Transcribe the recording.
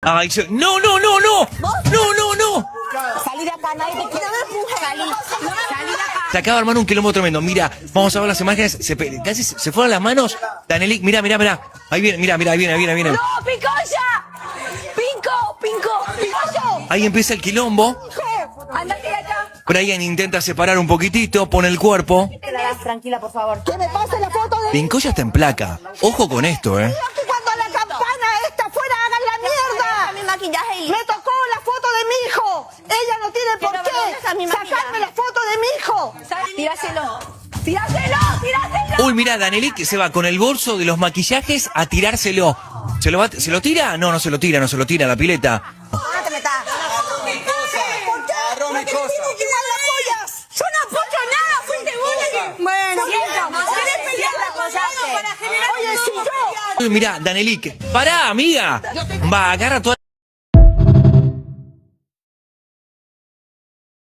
Ay, no, no, no, no. No, no, no. Salí de acá, nadie te quiere ver, salí de acá. Se acaba de armar un quilombo tremendo. Mira, vamos a ver las imágenes. Casi se fueron las manos. Danelik, mira, mira, mira. Ahí viene, mira, mira, ahí viene, ahí viene, ahí viene. ¡No, Picoya! ¡Pinco! Ahí empieza el quilombo. ¡Andate de acá! Brian intenta separar un poquitito, pone el cuerpo. Tranquila, por favor. ¿Qué me pasa la foto de Pincoya está en placa. Ojo con esto, que cuando la campana esta fuera hagan la mierda? Mi maquillaje y... Me tocó la foto de mi hijo. Ella no tiene por qué sacarme la foto de mi hijo. Tíraselo. Uy, mira, Danelik se va con el bolso de los maquillajes a tirárselo. ¿Se lo tira? No, no se lo tira, no se lo tira a la pileta. No te metas. ¿Por qué? Agarró mi cosa. ¡Igual la apoyas! Yo no apoyo nada, fuiste vos. Bueno, ¿quieres pelear la apoyaste? Oye, si yo... Uy, mira, Danelik. Pará, amiga. Va, agarra toda